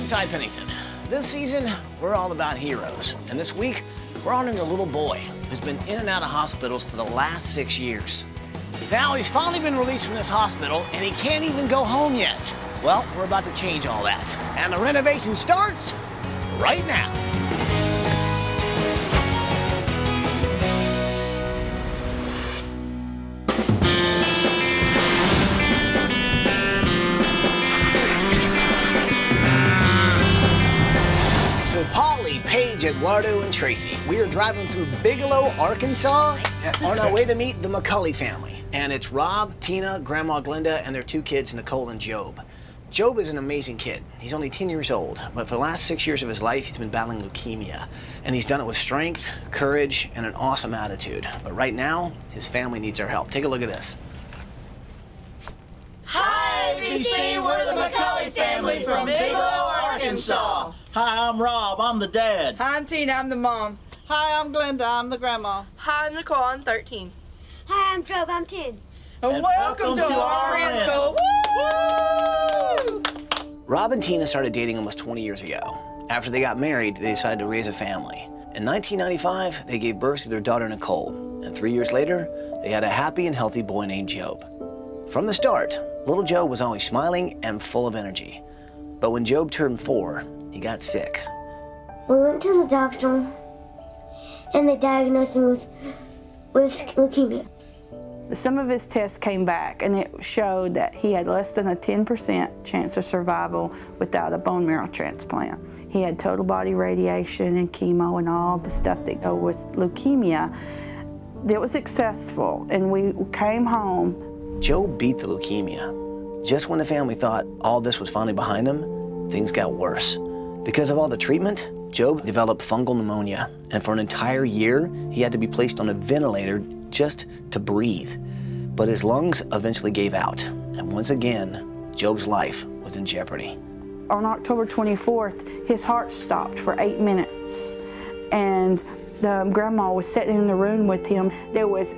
inside Pennington. This season, we're all about heroes. And this week, we're honoring a little boy who's been in and out of hospitals for the last 6 years. Now, he's finally been released from this hospital, and he can't even go home yet. Well, we're about to change all that. And the renovation starts right now. Paige, Eduardo, and Tracy. We are driving through Bigelow, Arkansas, on our way to meet the McCully family. And it's Rob, Tina, Grandma Glenda, and their 2 kids, Nicole and Job. Job is an amazing kid. He's only 10 years old, but for the last 6 years of his life, he's been battling leukemia. And he's done it with strength, courage, and an awesome attitude. But right now, his family needs our help. Take a look at this. Hi, ABC, we're the McCully family from Bigelow, Arkansas. Hi, I'm Rob, I'm the dad. Hi, I'm Tina, I'm the mom. Hi, I'm Glenda, I'm the grandma. Hi, I'm Nicole, I'm 13. Hi, I'm Job, I'm 10. And welcome to our rental. Woo! Rob and Tina started dating almost 20 years ago. After they got married, they decided to raise a family. In 1995, they gave birth to their daughter, Nicole. And 3 years later, they had a happy and healthy boy named Job. From the start, little Job was always smiling and full of energy. But when Job turned 4, he got sick. We went to the doctor, and they diagnosed him with leukemia. Some of his tests came back, and it showed that he had less than a 10% chance of survival without a bone marrow transplant. He had total body radiation and chemo and all the stuff that go with leukemia. It was successful, and we came home. Job beat the leukemia. Just when the family thought all this was finally behind them, things got worse. Because of all the treatment, Job developed fungal pneumonia, and for an entire year, he had to be placed on a ventilator just to breathe. But his lungs eventually gave out, and once again, Job's life was in jeopardy. On October 24th, his heart stopped for 8 minutes, and the grandma was sitting in the room with him. There was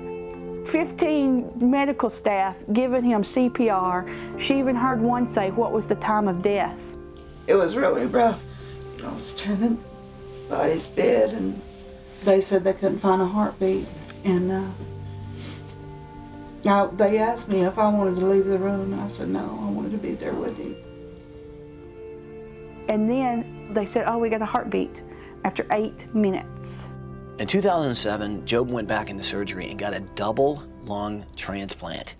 15 medical staff giving him CPR. She even heard one say, "What was the time of death?" It was really rough. I was standing by his bed, and they said they couldn't find a heartbeat. And they asked me if I wanted to leave the room, and I said no, I wanted to be there with him. And then they said, "Oh, we got a heartbeat," after 8 minutes. In 2007, Job went back into surgery and got a double lung transplant.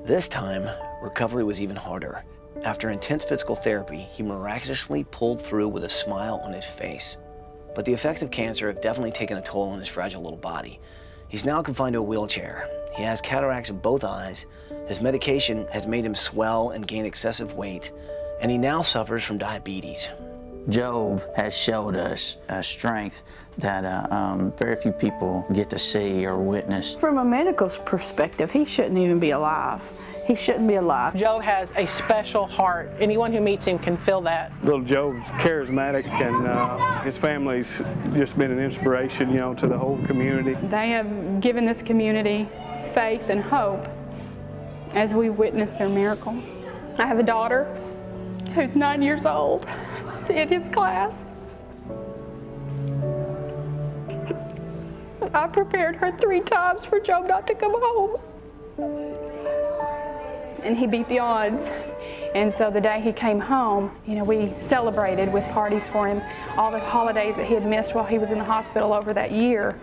This time, recovery was even harder. After intense physical therapy, he miraculously pulled through with a smile on his face. But the effects of cancer have definitely taken a toll on his fragile little body. He's now confined to a wheelchair. He has cataracts in both eyes. His medication has made him swell and gain excessive weight, and he now suffers from diabetes. Job has showed us a strength that very few people get to see or witness. From a medical perspective, he shouldn't even be alive. He shouldn't be alive. Job has a special heart. Anyone who meets him can feel that. Little Job's charismatic, and his family's just been an inspiration, you know, to the whole community. They have given this community faith and hope as we witnessed their miracle. I have a daughter who's 9 years old in his class. I prepared her 3 times for Job not to come home. And he beat the odds. And so the day he came home, you know, we celebrated with parties for him. All the holidays that he had missed while he was in the hospital over that year,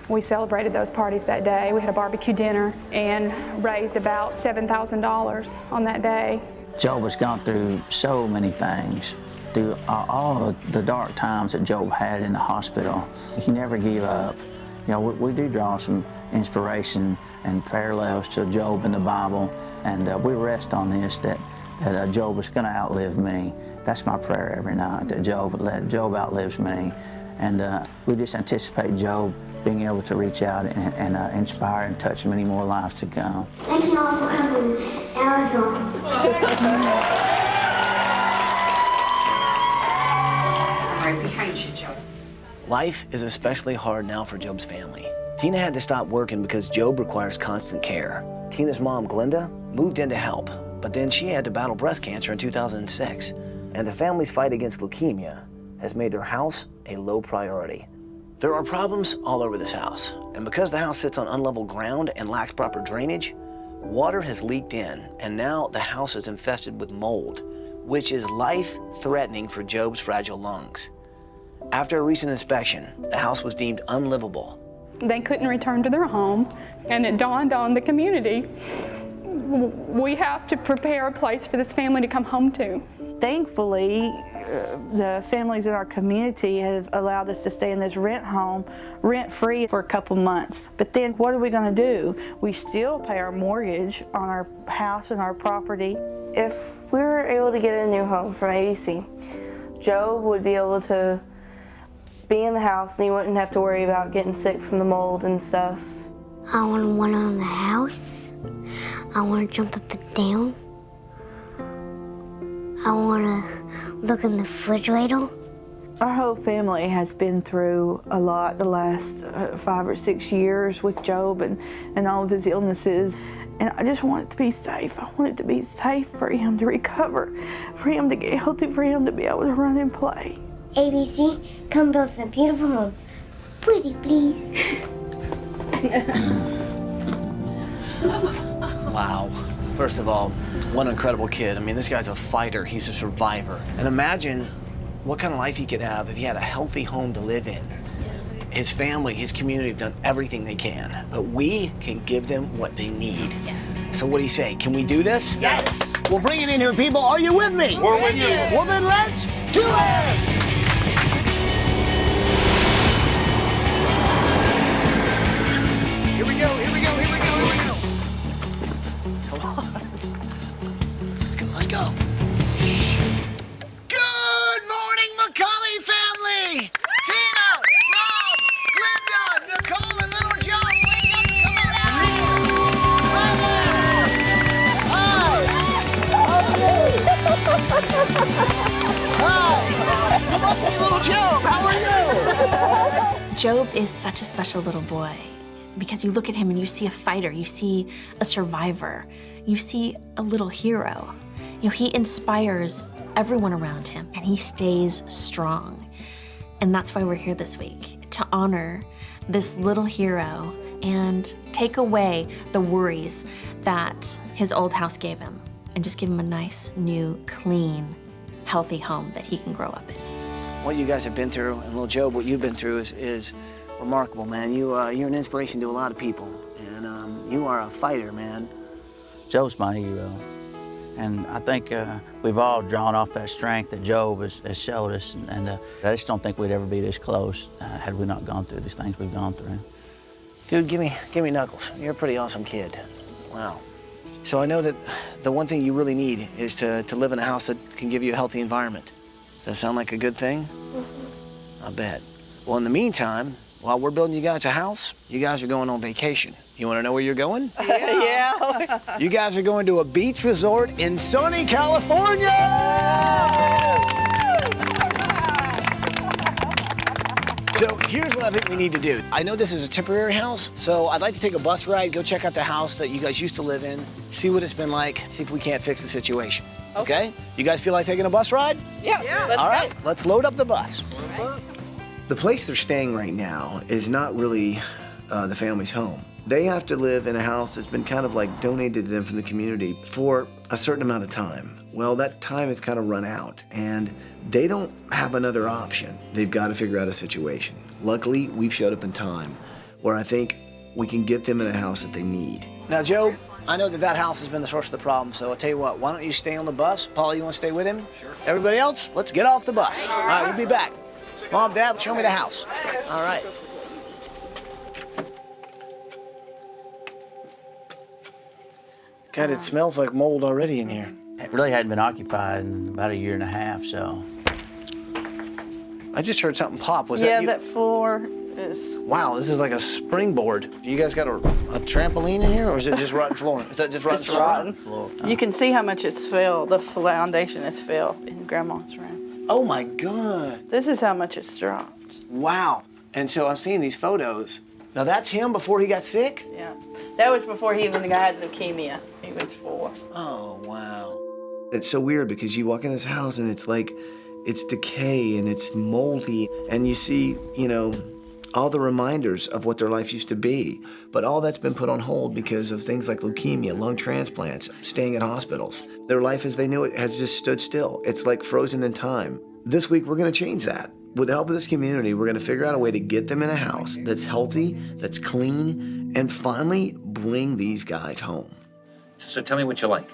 we celebrated those parties that day. We had a barbecue dinner and raised about $7,000 on that day. Job has gone through so many things. Through all the dark times that Job had in the hospital, he never gave up. You know, we do draw some inspiration and parallels to Job in the Bible, and we rest on this, that Job is going to outlive me. That's my prayer every night, that Job outlives me. And we just anticipate Job being able to reach out and inspire and touch many more lives to come. Thank you all for coming. I love you. Right behind you, Job. Life is especially hard now for Job's family. Tina had to stop working because Job requires constant care. Tina's mom, Glenda, moved in to help, but then she had to battle breast cancer in 2006. and the family's fight against leukemia has made their house a low priority. There are problems all over this house, and because the house sits on unlevel ground and lacks proper drainage, water has leaked in, and now the house is infested with mold, which is life-threatening for Job's fragile lungs. After a recent inspection, the house was deemed unlivable. They couldn't return to their home, and it dawned on the community, we have to prepare a place for this family to come home to. Thankfully, the families in our community have allowed us to stay in this rent home, rent-free for a couple months. But then what are we going to do? We still pay our mortgage on our house and our property. If we were able to get a new home from ABC, Job would be able to be in the house and he wouldn't have to worry about getting sick from the mold and stuff. I want to run on the house. I want to jump up and down. I want to look in the refrigerator. Our whole family has been through a lot the last 5 or 6 years with Job and all of his illnesses. And I just want it to be safe. I want it to be safe for him to recover, for him to get healthy, for him to be able to run and play. ABC, come build some beautiful home. Pretty, please. Wow. First of all, what an incredible kid. I mean, this guy's a fighter. He's a survivor. And imagine what kind of life he could have if he had a healthy home to live in. His family, his community have done everything they can, but we can give them what they need. Yes. So what do you say? Can we do this? Yes. Well, bring it in here, people. Are you with me? We're with you. Well, then let's do it! Here we go, here we go, here we go, here we go. Come on. Let's go, let's go. Good morning, McCully family! Tina, Rob, Linda, Nicole, and little Joe, wake up, come on out! Hi! You must be little Joe, how are you? Job is such a special little boy because you look at him and you see a fighter, you see a survivor, you see a little hero. You know, he inspires everyone around him and he stays strong. And that's why we're here this week, to honor this little hero and take away the worries that his old house gave him and just give him a nice, new, clean, healthy home that he can grow up in. What you guys have been through, and little Job, what you've been through is remarkable, man. You're an inspiration to a lot of people, and you are a fighter, man. Job's my hero, and I think we've all drawn off that strength that Job has showed us, and I just don't think we'd ever be this close had we not gone through these things we've gone through. Dude, give me Knuckles. You're a pretty awesome kid. Wow. So I know that the one thing you really need is to live in a house that can give you a healthy environment. Does that sound like a good thing? Mm-hmm. I bet. Well, in the meantime, while we're building you guys a house, you guys are going on vacation. You want to know where you're going? Yeah. You guys are going to a beach resort in sunny California! So here's what I think we need to do. I know this is a temporary house, so I'd like to take a bus ride, go check out the house that you guys used to live in, see what it's been like, see if we can't fix the situation. Okay? You guys feel like taking a bus ride? Yeah. All right, let's load up the bus. The place they're staying right now is not really the family's home. They have to live in a house that's been kind of like donated to them from the community for a certain amount of time. Well, that time has kind of run out, and they don't have another option. They've got to figure out a situation. Luckily, we've showed up in time where I think we can get them in a house that they need. Now, Joe, I know that house has been the source of the problem, so I'll tell you what, why don't you stay on the bus? Paula, you want to stay with him? Sure. Everybody else, let's get off the bus. All right, we'll be back. Mom, Dad, show me the house. All right. God, it smells like mold already in here. It really hadn't been occupied in about 1.5 years, so. I just heard something pop. Was that you? Yeah, that floor is... Wow, this is like a springboard. You guys got a trampoline in here, or is it just rotten floor? Is that just rotten floor? Rotten floor. You can see how much it's filled. The foundation is filled in Grandma's room. Oh my God. This is how much it's dropped. Wow. And so I'm seeing these photos. Now that's him before he got sick? Yeah. That was before he even had leukemia. He was 4. Oh, wow. It's so weird because you walk in this house and it's like, it's decay and it's moldy, and you see, you know, all the reminders of what their life used to be. But all that's been put on hold because of things like leukemia, lung transplants, staying in hospitals. Their life as they knew it has just stood still. It's like frozen in time. This week, we're gonna change that. With the help of this community, we're gonna figure out a way to get them in a house that's healthy, that's clean, and finally bring these guys home. So tell me what you like.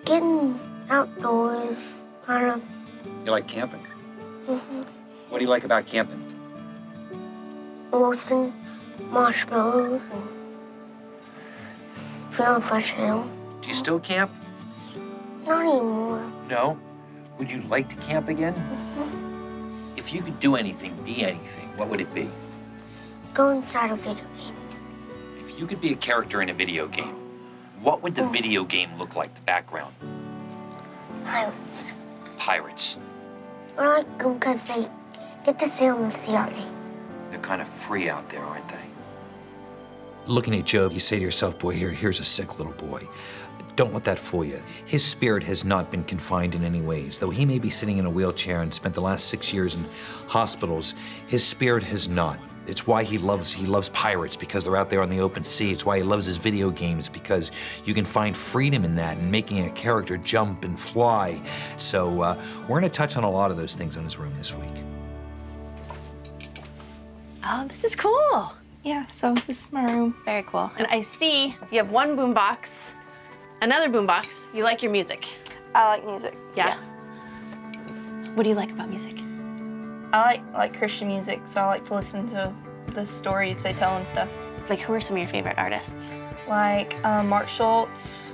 Getting outdoors, kind of. You like camping? Mm-hmm. What do you like about camping? Roasting marshmallows and feeling fresh air. Do you still camp? Not anymore. No? Would you like to camp again? Mm-hmm. If you could do anything, be anything, what would it be? Go inside a video game. If you could be a character in a video game, what would the video game look like, the background? Pirates. Pirates. I like them because they get to sail in the sea all day. They're kind of free out there, aren't they? Looking at Job, you say to yourself, boy, here's a sick little boy. Don't let that fool you. His spirit has not been confined in any ways. Though he may be sitting in a wheelchair and spent the last 6 years in hospitals, his spirit has not. It's why he loves pirates, because they're out there on the open sea. It's why he loves his video games, because you can find freedom in that and making a character jump and fly. So we're gonna touch on a lot of those things in his room this week. Oh, this is cool. Yeah, so this is my room. Very cool. And I see you have one boombox, another boombox. You like your music. I like music. Yeah. What do you like about music? I like Christian music, so I like to listen to the stories they tell and stuff. Like, who are some of your favorite artists? Like Mark Schultz.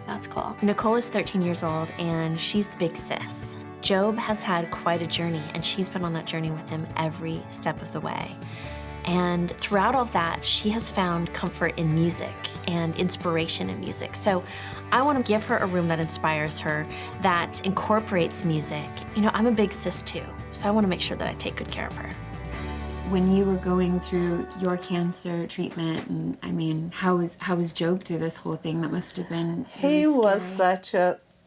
That's cool. Nicole is 13 years old, and she's the big sis. Job has had quite a journey, and she's been on that journey with him every step of the way. And throughout all of that, she has found comfort in music and inspiration in music. So I want to give her a room that inspires her, that incorporates music. You know, I'm a big sis too, so I want to make sure that I take good care of her. When you were going through your cancer treatment, and I mean, how was Job through this whole thing? That must have been really He was scary. such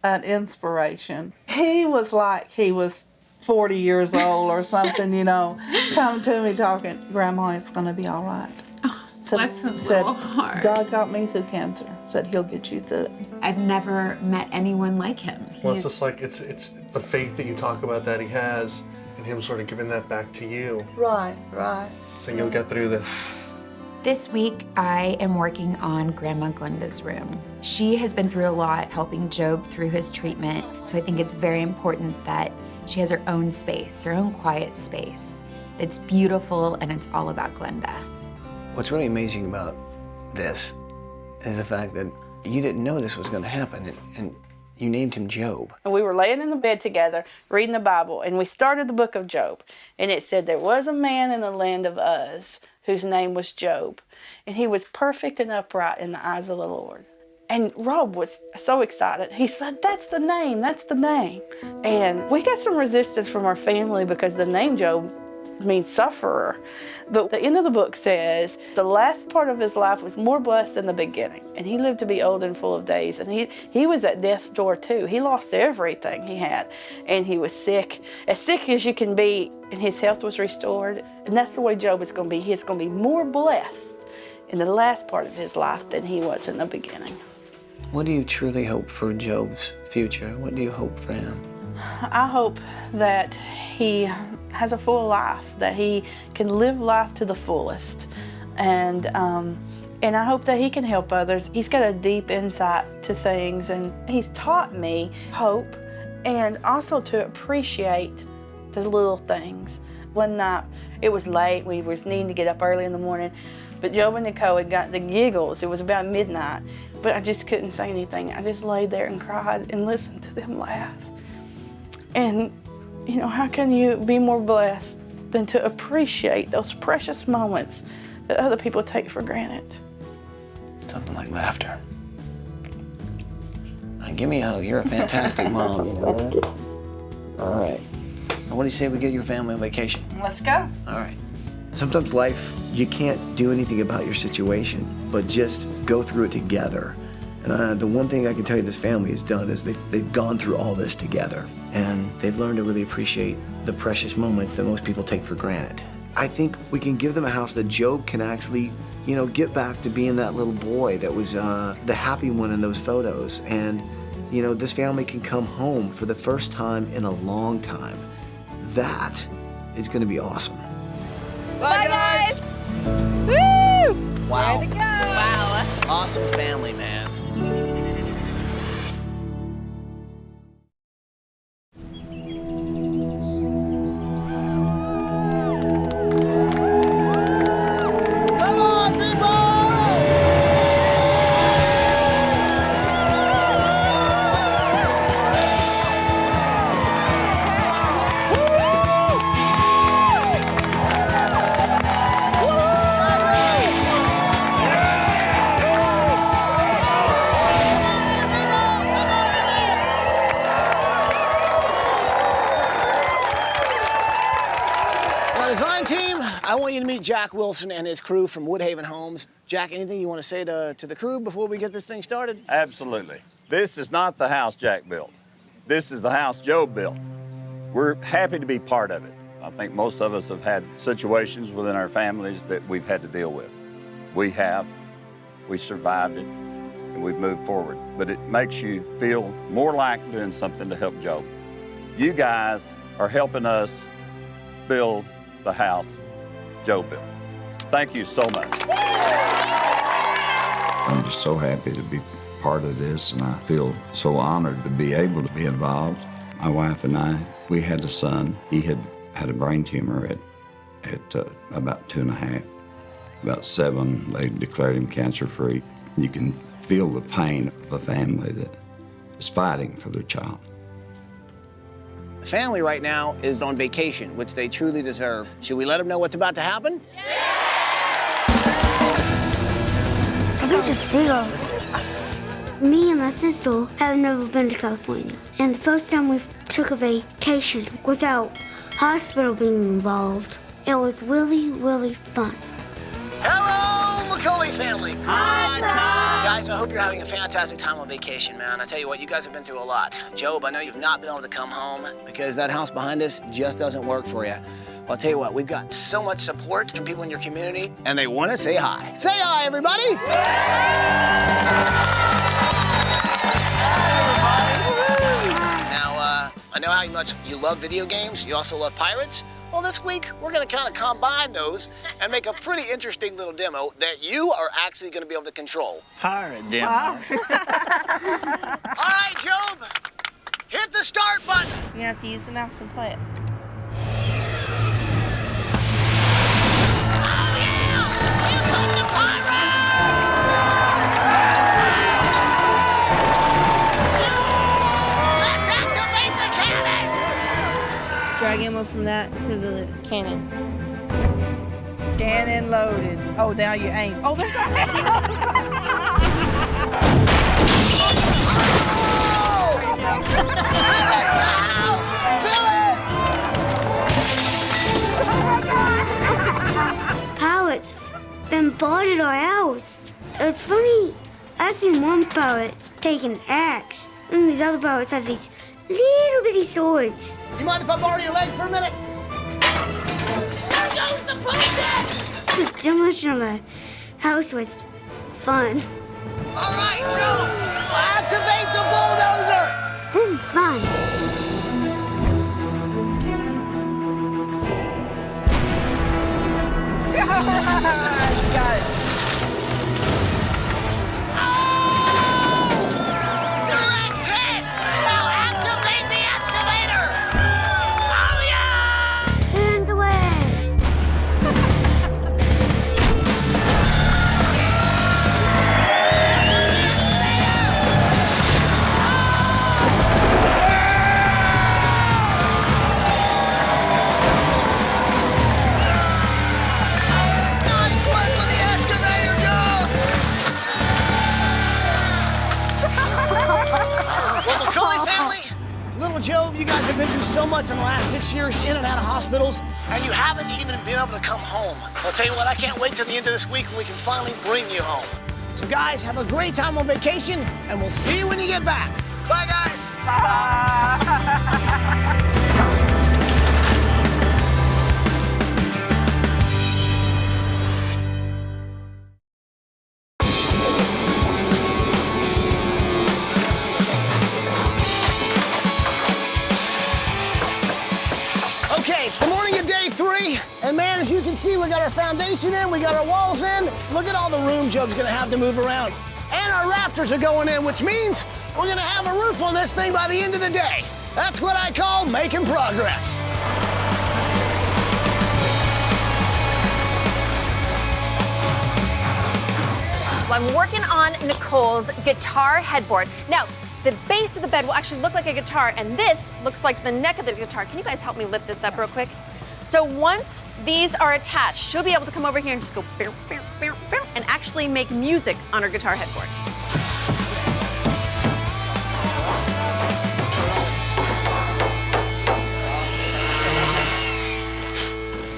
an inspiration. He was like he was 40 years old or something, you know, come to me talking, Grandma, it's going to be all right. Bless his little heart. God got me through cancer. Said he'll get you through it. I've never met anyone like him. Well, it's just like, it's the faith that you talk about that he has, and him sort of giving that back to you. Right. Saying you'll get through this. This week, I am working on Grandma Glenda's room. She has been through a lot helping Job through his treatment, so I think it's very important that she has her own space, her own quiet space. It's beautiful, and it's all about Glenda. What's really amazing about this is the fact that you didn't know this was going to happen, and you named him Job. And we were laying in the bed together, reading the Bible, and we started the book of Job. And it said, there was a man in the land of Uz whose name was Job, and he was perfect and upright in the eyes of the Lord. And Rob was so excited. He said, that's the name, that's the name. And we got some resistance from our family because the name Job means sufferer. But the end of the book says the last part of his life was more blessed than the beginning. And he lived to be old and full of days. And he was at death's door too. He lost everything he had. And he was sick as you can be. And his health was restored. And that's the way Job is going to be. He is going to be more blessed in the last part of his life than he was in the beginning. What do you truly hope for Job's future? What do you hope for him? I hope that he has a full life, that he can live life to the fullest. And I hope that he can help others. He's got a deep insight to things, and he's taught me hope and also to appreciate the little things. One night, it was late, we was needing to get up early in the morning, but Job and Nicole had got the giggles. It was about midnight, but I just couldn't say anything. I just laid there and cried and listened to them laugh. And, you know, how can you be more blessed than to appreciate those precious moments that other people take for granted? Something like laughter. Now, give me a hug. You're a fantastic mom. You know that? All right. Now, what do you say we get your family on vacation? Let's go. All right. Sometimes life, you can't do anything about your situation, but just go through it together. And The one thing I can tell you this family has done is they've gone through all this together, and they've learned to really appreciate the precious moments that most people take for granted. I think we can give them a house that Job can actually, you know, get back to being that little boy that was the happy one in those photos. And, you know, this family can come home for the first time in a long time. That is going to be awesome. Bye, guys. Woo! Wow. Way to go. Wow. Awesome family, man. Design team, I want you to meet Jack Wilson and his crew from Woodhaven Homes. Jack, anything you want to say to the crew before we get this thing started? Absolutely. This is not the house Jack built. This is the house Job built. We're happy to be part of it. I think most of us have had situations within our families that we've had to deal with. We have. We survived it, and we've moved forward. But it makes you feel more like doing something to help Job. You guys are helping us build the house Job built. Thank you so much. I'm just so happy to be part of this, and I feel so honored to be able to be involved. My wife and I, we had a son. He had a brain tumor at about 2.5. About 7, they declared him cancer-free. You can feel the pain of a family that is fighting for their child. The family right now is on vacation, which they truly deserve. Should we let them know what's about to happen? I think it's seagulls. Me and my sister have never been to California. And the first time we took a vacation without hospital being involved, it was really, really fun. Hello, McCully family. Hi, Tom. Guys, I hope you're having a fantastic time on vacation, man. I tell you what, you guys have been through a lot. Job, I know you've not been able to come home because that house behind us just doesn't work for you. Well, I'll tell you what, we've got so much support from people in your community, and they want to say hi. Say hi, everybody. Now, I know how much you love video games. You also love pirates. Well, this week, we're going to kind of combine those and make a pretty interesting little demo that you are actually going to be able to control. Pirate demo. All right, Job, hit the start button. You're gonna have to use the mouse and play it. Let's activate the cannon! Drag ammo from that to the cannon. Cannon loaded. Oh, now you aim. Oh, there's a Pirates bombarded our house. It's funny. I've seen one pirate take an axe, and these other pirates have these little bitty swords. You mind if I borrow your leg for a minute? There goes the pumpkin! The demolition of our house was fun. All right, Joe, activate the bulldozer! This is fun. You got it. Direct hit! Now activate the excavator! Oh, yeah! And away. Nice work with the excavator, Joe! Well, McCully family, little Job, you guys have been through so much in the last 6 years in and out of hospitals, and you haven't even been able to come home. I'll tell you what, I can't wait till the end of this week when we can finally bring you home. So guys, have a great time on vacation, and we'll see you when you get back. Bye, guys. Okay, it's the morning of day 3, and man, as you can see, we got our foundation in, we got our walls in. Look at all the room Job's gonna have to move around. And our rafters are going in, which means we're gonna have a roof on this thing by the end of the day. That's what I call making progress. Well, I'm working on Nicole's guitar headboard. Now, the base of the bed will actually look like a guitar, and this looks like the neck of the guitar. Can you guys help me lift this up real quick? So once these are attached, she'll be able to come over here and just go bow, bow, bow, bow, and actually make music on her guitar headboard.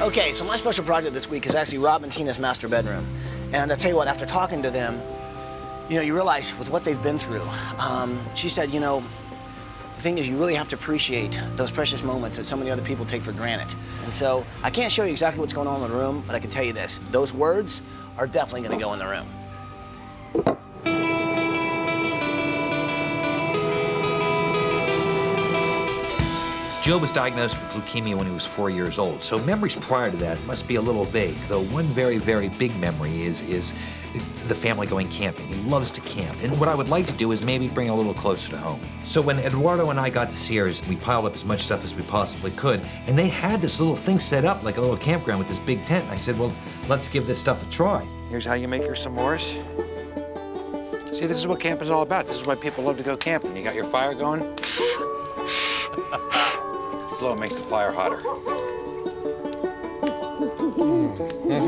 Okay, so my special project this week is actually Rob and Tina's master bedroom. And I tell you what, after talking to them, you know, you realize with what they've been through, she said, you know, the thing is you really have to appreciate those precious moments that so many other people take for granted. And so I can't show you exactly what's going on in the room, but I can tell you this, those words are definitely gonna go in the room. Job was diagnosed with leukemia when he was 4 years old, so memories prior to that must be a little vague, though one very, very big memory is the family going camping. He loves to camp, and what I would like to do is maybe bring a little closer to home. So when Eduardo and I got to Sears, we piled up as much stuff as we possibly could, and they had this little thing set up like a little campground with this big tent. I said, well, let's give this stuff a try. Here's how you make your s'mores. See, this is what camp is all about. This is why people love to go camping. You got your fire going. Blow makes the fire hotter.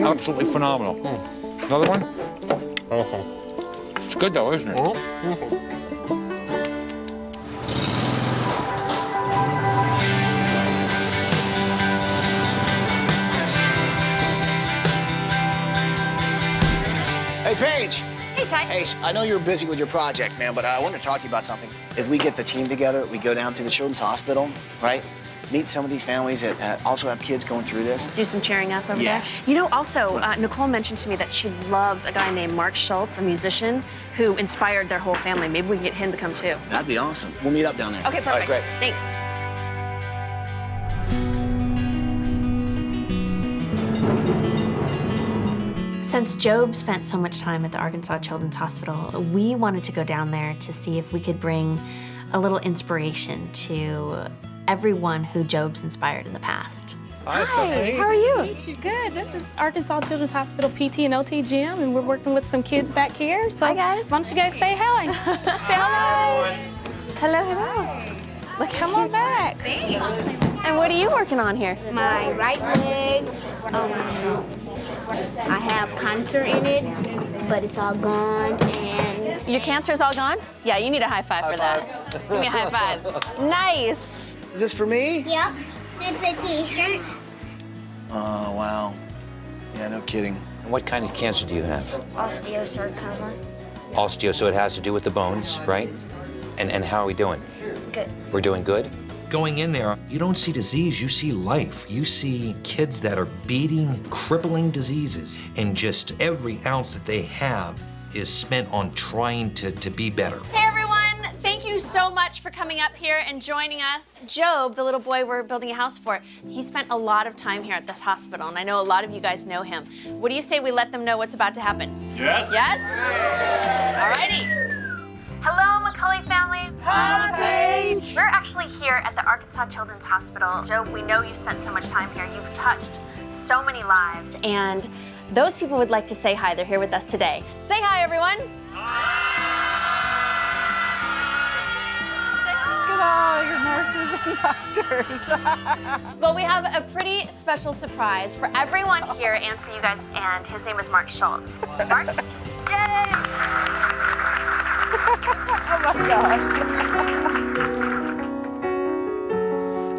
Absolutely phenomenal. Another one? It's good though, isn't it? Hey, Paige. Hey, Ty. Hey, I know you're busy with your project, man, but I want to talk to you about something. If we get the team together, we go down to the Children's Hospital, right? Meet some of these families that also have kids going through this. Do some cheering up over Yes. there. You know, also, Nicole mentioned to me that she loves a guy named Mark Schultz, a musician, who inspired their whole family. Maybe we can get him to come too. That'd be awesome. We'll meet up down there. Okay, perfect. All right, great. Thanks. Since Job spent so much time at the Arkansas Children's Hospital, we wanted to go down there to see if we could bring a little inspiration to everyone who Job's inspired in the past. Hi, how are you? Good. This is Arkansas Children's Hospital PT and OT gym, and we're working with some kids back here. So hi, guys. Why don't you guys say hi? Say hello. Hello, hello. Well, come on back. Thanks. And what are you working on here? My right leg, I have cancer in it, but it's all gone, and... Your cancer's all gone? Yeah, you need a high five for that. Give me a high five. Nice. Is this for me? Yep, it's a t-shirt. Oh, wow. Yeah, no kidding. And what kind of cancer do you have? Osteosarcoma. Osteo, so it has to do with the bones, right? And how are we doing? Good. We're doing good? Going in there, you don't see disease, you see life. You see kids that are beating, crippling diseases, and just every ounce that they have is spent on trying to be better. Hey, everyone. Thank you so much for coming up here and joining us. Job, the little boy we're building a house for, he spent a lot of time here at this hospital, and I know a lot of you guys know him. What do you say we let them know what's about to happen? Yes. Yes? All righty. Hello, McCully family. Hi, Paige. We're actually here at the Arkansas Children's Hospital. Job, we know you've spent so much time here. You've touched so many lives, and those people would like to say hi. They're here with us today. Say hi, everyone. Look at all your nurses and doctors. Well, we have a pretty special surprise for everyone here and for you guys, and his name is Mark Schultz. Mark? Yay! Oh my gosh.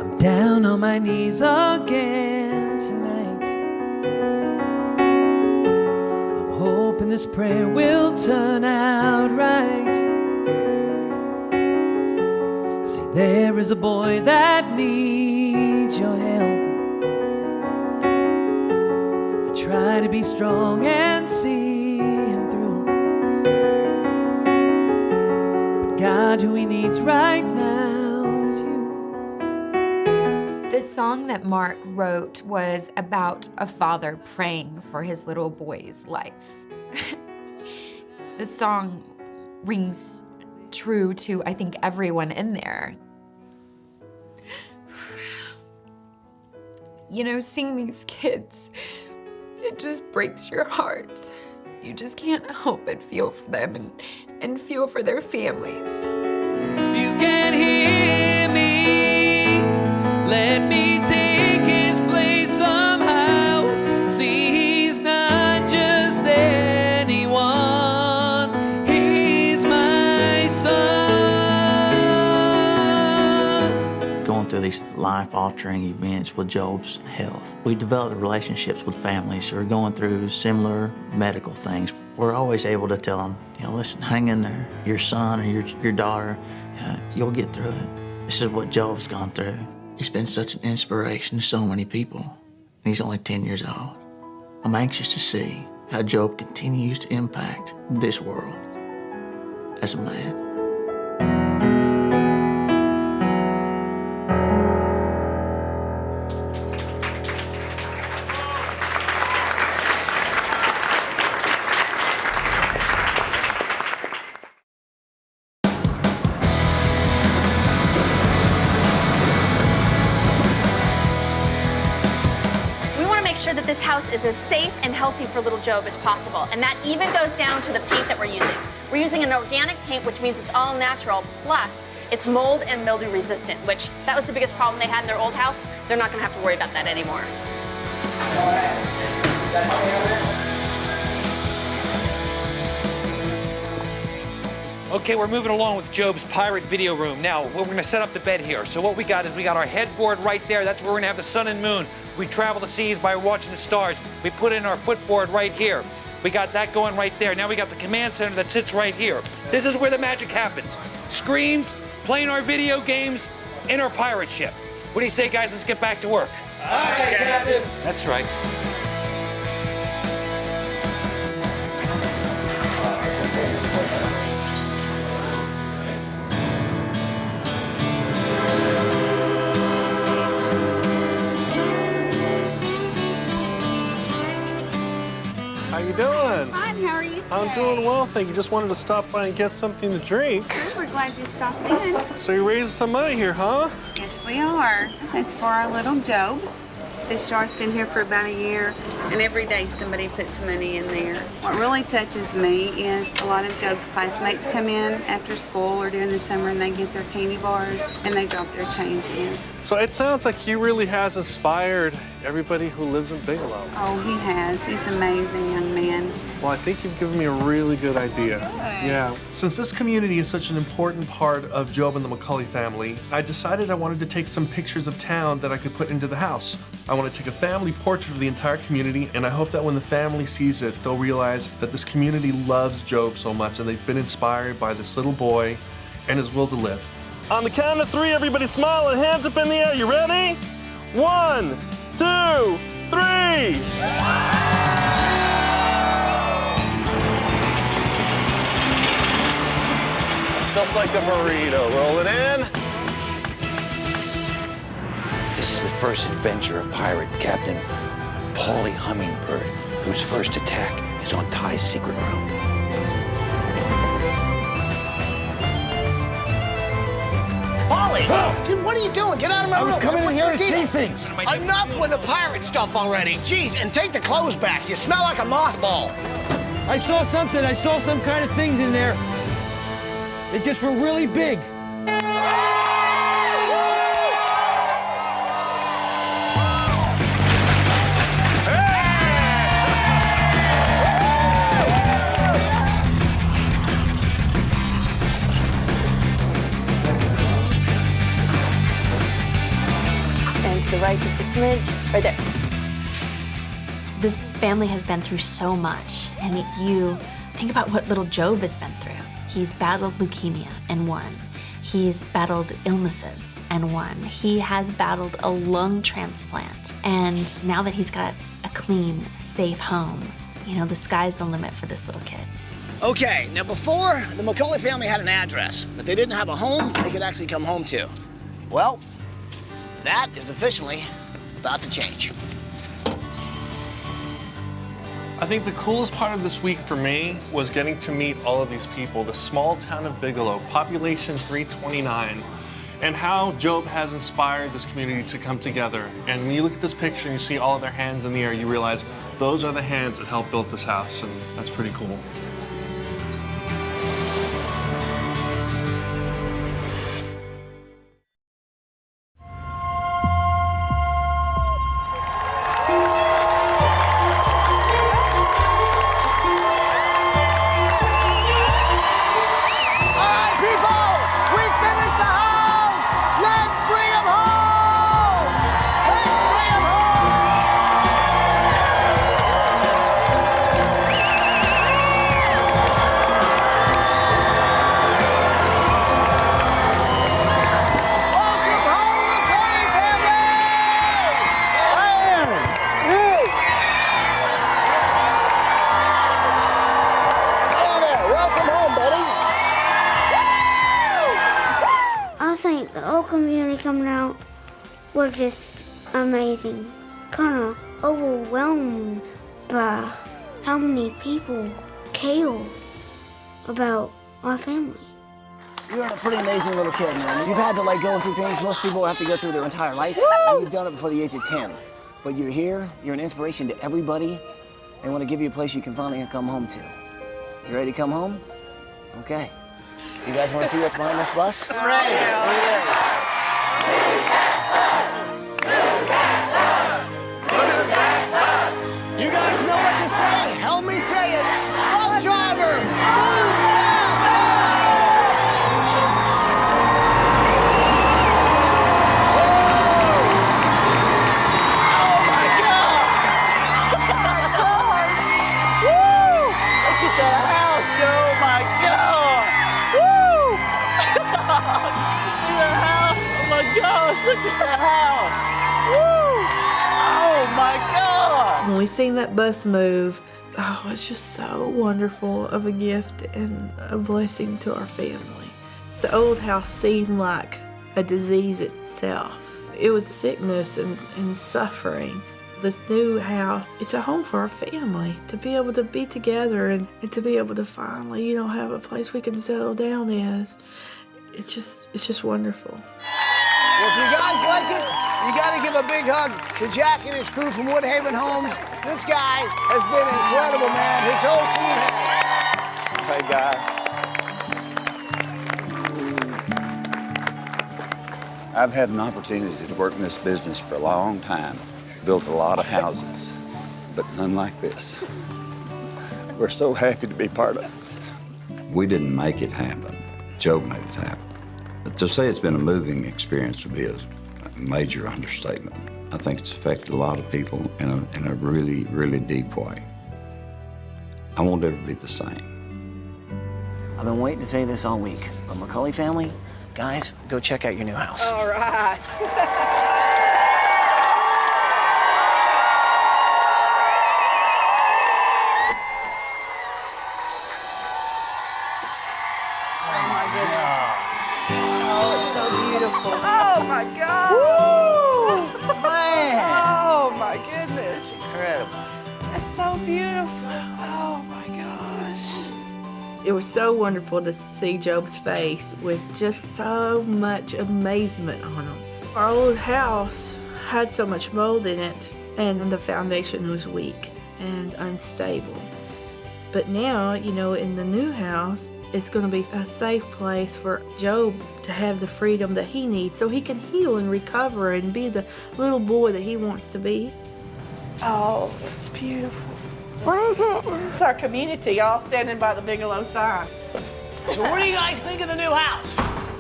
I'm down on my knees again tonight. I'm hoping this prayer will turn out right. See, there is a boy that needs your help. I try to be strong and see him through, but God, who he needs right now is you. The song that Mark wrote was about a father praying for his little boy's life. The song rings true to, I think, everyone in there. You know, seeing these kids, it just breaks your heart. You just can't help but feel for them and feel for their families. If you can hear me, let me take his place somehow. See, he's not just anyone, he's my son. Going through these life-altering events with Job's health, we developed relationships with families who are going through similar medical things. We're always able to tell them, you know, listen, hang in there. Your son or your daughter, you'll get through it. This is what Job's gone through. He's been such an inspiration to so many people. And he's only 10 years old. I'm anxious to see how Job continues to impact this world as a man. That this house is as safe and healthy for little Job as possible. And that even goes down to the paint that we're using. We're using an organic paint, which means it's all natural, plus it's mold and mildew resistant, which that was the biggest problem they had in their old house. They're not gonna have to worry about that anymore. Okay, we're moving along with Job's pirate video room. Now, we're gonna set up the bed here. So what we got is we got our headboard right there. That's where we're gonna have the sun and moon. We travel the seas by watching the stars. We put in our footboard right here. We got that going right there. Now we got the command center that sits right here. This is where the magic happens. Screens, playing our video games, in our pirate ship. What do you say, guys? Let's get back to work. All right, Captain. That's right. How you doing? Fine, how are you today? I'm doing well, thank you. Just wanted to stop by and get something to drink. We're glad you stopped in. So you're raising some money here, huh? Yes, we are. It's for our little Job. This jar's been here for about a year, and every day somebody puts money in there. What really touches me is a lot of Job's classmates come in after school or during the summer and they get their candy bars and they drop their change in. So it sounds like he really has inspired everybody who lives in Bigelow. Oh, he has. He's an amazing young man. Well, I think you've given me a really good idea. Yeah. Since this community is such an important part of Job and the McCully family, I decided I wanted to take some pictures of town that I could put into the house. I want to take a family portrait of the entire community, and I hope that when the family sees it, they'll realize that this community loves Job so much and they've been inspired by this little boy and his will to live. On the count of 3, everybody smile and hands up in the air. You ready? 1, 2, 3. Just like a burrito. Roll it in. This is the first adventure of pirate Captain Paulie Hummingbird, whose first attack is on Ty's secret room. Polly! Dude, what are you doing? Get out of my room. I was coming in here to What's the see deal? things. Enough with the pirate stuff already. Jeez, and take the clothes back. You smell like a mothball. I saw something. I saw some kind of things in there. They just were really big. And to the right, just a smidge, right there. This family has been through so much, and you think about what little Job has been through. He's battled leukemia and won. He's battled illnesses and won. He has battled a lung transplant. And now that he's got a clean, safe home, you know, the sky's the limit for this little kid. Okay, now before, the McCully family had an address, but they didn't have a home they could actually come home to. Well, that is officially about to change. I think the coolest part of this week for me was getting to meet all of these people, the small town of Bigelow, population 329, and how Job has inspired this community to come together. And when you look at this picture and you see all of their hands in the air, you realize those are the hands that helped build this house, and that's pretty cool. Coming out were just amazing. Kind of overwhelmed by how many people care about our family. You're a pretty amazing little kid, man. You've had to go through things most people have to go through their entire life. And you've done it before the age of 10. But you're here, you're an inspiration to everybody. They want to give you a place you can finally come home to. You ready to come home? Okay. You guys want to see what's behind this bus? Right. You guys know what to say. Help me say it. Bus driver, move that bus! Oh my God! Woo! Look at that house, Joe. My God! Woo! You see that house? Oh my gosh! Look at that house! Woo! Oh my God! When we seen that bus move, oh, it's just so wonderful of a gift and a blessing to our family. The old house seemed like a disease itself. It was sickness and suffering. This new house, it's a home for our family, to be able to be together and to be able to finally, you know, have a place we can settle down as. It's just wonderful. Well, if you guys like it, you got to give a big hug to Jack and his crew from Woodhaven Homes. This guy has been incredible, man. His whole team has. Hey, guy. I've had an opportunity to work in this business for a long time. Built a lot of houses, but none like this. We're so happy to be part of it. We didn't make it happen. Job made it happen. But to say it's been a moving experience would be a major understatement. I think it's affected a lot of people in a really, really deep way. I won't ever be the same. I've been waiting to say this all week, but McCully family, guys, go check out your new house. All right. Oh my God! Woo! Man! Oh my goodness! That's incredible. That's so beautiful. Oh my gosh! It was so wonderful to see Job's face with just so much amazement on him. Our old house had so much mold in it, and the foundation was weak and unstable. But now, you know, in the new house, it's going to be a safe place for Job to have the freedom that he needs so he can heal and recover and be the little boy that he wants to be. Oh, that's beautiful. What is it? It's our community, all standing by the Bigelow sign. So what do you guys think of the new house?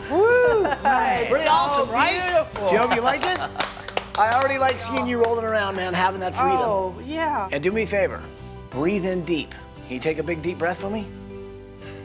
Woo! Hey, Pretty awesome, right? Beautiful. Job, you like it? I already like seeing you rolling around, man, having that freedom. Oh, yeah. And do me a favor, breathe in deep. Can you take a big deep breath for me?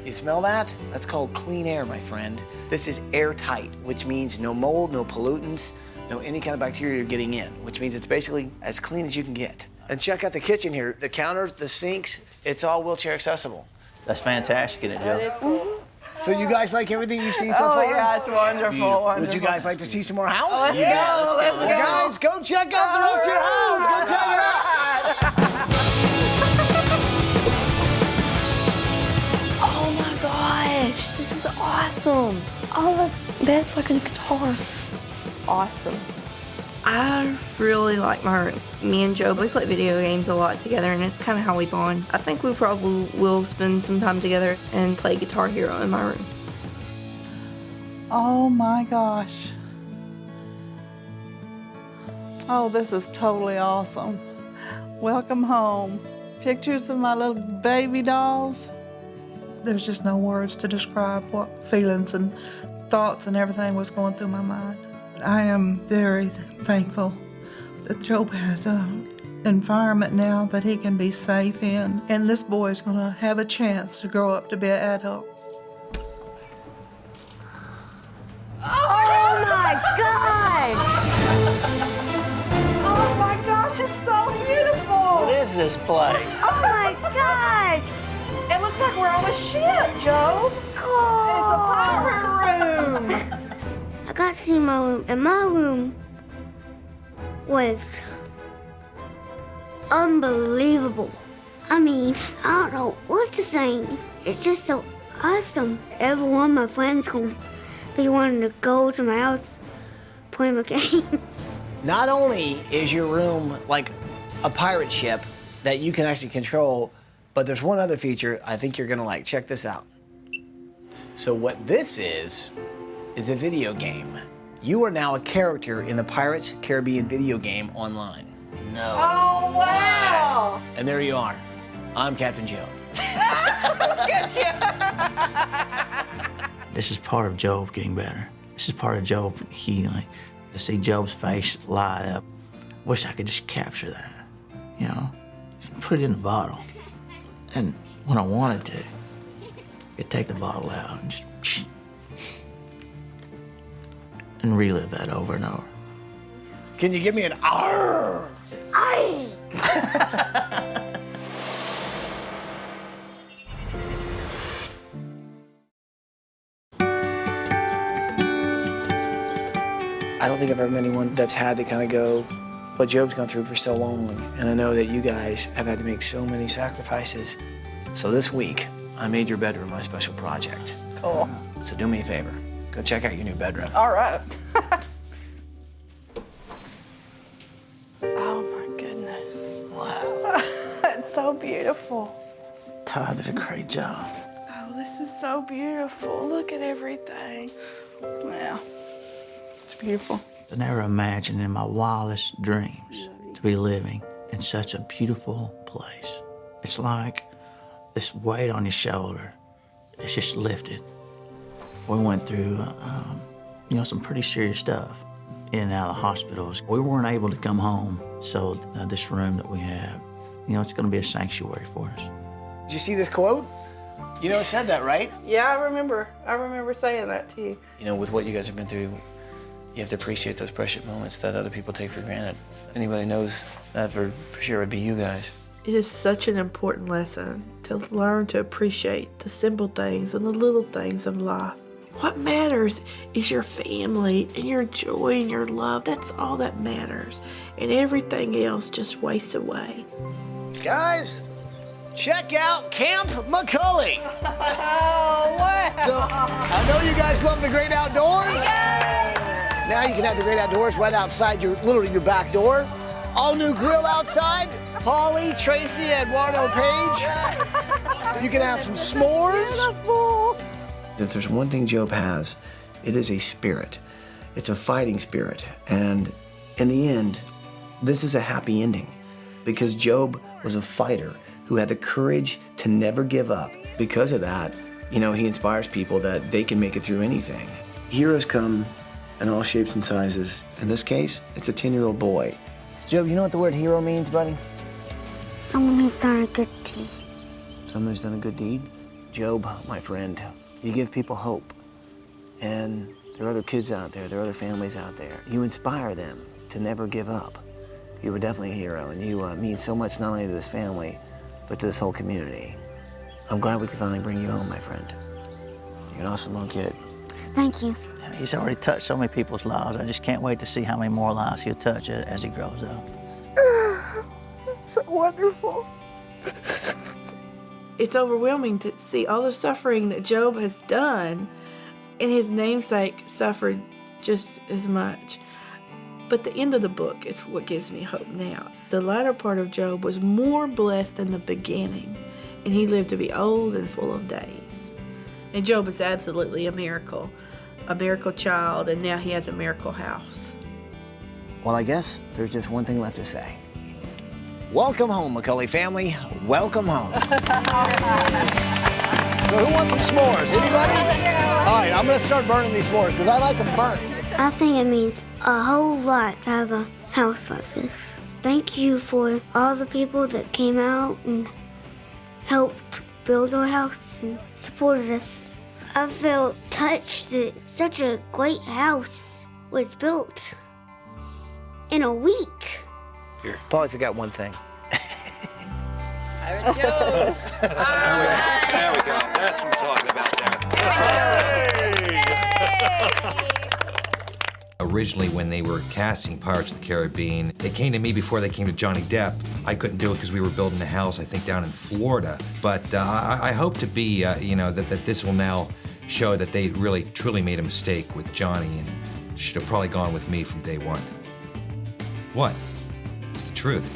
You smell that? That's called clean air, my friend. This is airtight, which means no mold, no pollutants, no any kind of bacteria you're getting in, which means it's basically as clean as you can get. And check out the kitchen here. The counters, the sinks, it's all wheelchair accessible. That's fantastic, isn't it, Joe? That is cool. So you guys like everything you've seen so far? Oh, yeah, it's wonderful. Would you guys like to see some more house? Let's go. Let's go. Guys, go check out the rest of your house. Go check it out. Oh my gosh, this is awesome. Oh, that's like a guitar. This is awesome. I really like my room. Me and Joe, we play video games a lot together, and it's kind of how we bond. I think we probably will spend some time together and play Guitar Hero in my room. Oh my gosh. Oh, this is totally awesome. Welcome home. Pictures of my little baby dolls. There's just no words to describe what feelings and thoughts and everything was going through my mind. I am very thankful that Job has an environment now that he can be safe in, and this boy is going to have a chance to grow up to be an adult. Oh my gosh! Oh my gosh, it's so beautiful! What is this place? Oh my gosh! It looks like we're on a ship, Job. Oh. It's a pirate room. I got to see my room, and my room was unbelievable. I mean, I don't know what to say. It's just so awesome. Every one of my friends gonna be wanting to go to my house, play my games. Not only is your room like a pirate ship that you can actually control, but there's one other feature I think you're gonna like. Check this out. So what this is a video game. You are now a character in the Pirates Caribbean video game online. No. Oh, wow! And there you are. I'm Captain Joe. Look at you! This is part of Job getting better. This is part of Job healing. To see Job's face light up. Wish I could just capture that, you know, and put it in a bottle. And when I wanted to, I could take the bottle out and just and relive that over and over. Can you give me an arr? Aye! I don't think I've ever met anyone that's had to kind of go what Job's gone through for so long. And I know that you guys have had to make so many sacrifices. So this week, I made your bedroom my special project. Cool. So do me a favor. Go check out your new bedroom. All right. Oh my goodness. Wow. It's so beautiful. Todd did a great job. Oh, this is so beautiful. Look at everything. Yeah. It's beautiful. I never imagined in my wildest dreams to be living in such a beautiful place. It's like this weight on your shoulder, it's just lifted. We went through, you know, some pretty serious stuff in and out of the hospitals. We weren't able to come home, so this room that we have, you know, it's going to be a sanctuary for us. Did you see this quote? You know, it said that, right? Yeah, I remember saying that to you. You know, with what you guys have been through, you have to appreciate those precious moments that other people take for granted. Anybody knows that for sure would be you guys. It is such an important lesson to learn to appreciate the simple things and the little things of life. What matters is your family and your joy and your love. That's all that matters. And everything else just wastes away. Guys, check out Camp McCully. Oh, wow. So, I know you guys love the great outdoors. Now you can have the great outdoors right outside literally your back door. All new grill outside. Holly, Tracy, Eduardo, Paige. You can have some s'mores. Beautiful. If there's one thing Job has, it is a spirit. It's a fighting spirit. And in the end, this is a happy ending because Job was a fighter who had the courage to never give up. Because of that, you know, he inspires people that they can make it through anything. Heroes come in all shapes and sizes. In this case, it's a 10-year-old boy. Job, you know what the word hero means, buddy? Someone who's done a good deed. Someone who's done a good deed? Job, my friend, you give people hope. And there are other kids out there, there are other families out there. You inspire them to never give up. You were definitely a hero, and you mean so much not only to this family, but to this whole community. I'm glad we could finally bring you home, my friend. You're an awesome little kid. Thank you. And he's already touched so many people's lives. I just can't wait to see how many more lives he'll touch as he grows up. It's so wonderful. It's overwhelming to see all the suffering that Job has done, and his namesake suffered just as much. But the end of the book is what gives me hope now. The latter part of Job was more blessed than the beginning, and he lived to be old and full of days. And Job is absolutely a miracle child, and now he has a miracle house. Well, I guess there's just one thing left to say. Welcome home, McCully family. Welcome home. So who wants some s'mores? Anybody? All right, I'm gonna start burning these s'mores because I like them burnt. I think it means a whole lot to have a house like this. Thank you for all the people that came out and helped build our house and supported us. I felt touched that such a great house was built in a week. Here. Probably forgot one thing. Pirate Joe. There we go. That's what I'm talking about there. Originally, when they were casting Pirates of the Caribbean, they came to me before they came to Johnny Depp. I couldn't do it because we were building a house, I think, down in Florida. But I hope to be, that this will now show that they really, truly made a mistake with Johnny and should have probably gone with me from day one. What? It's the truth.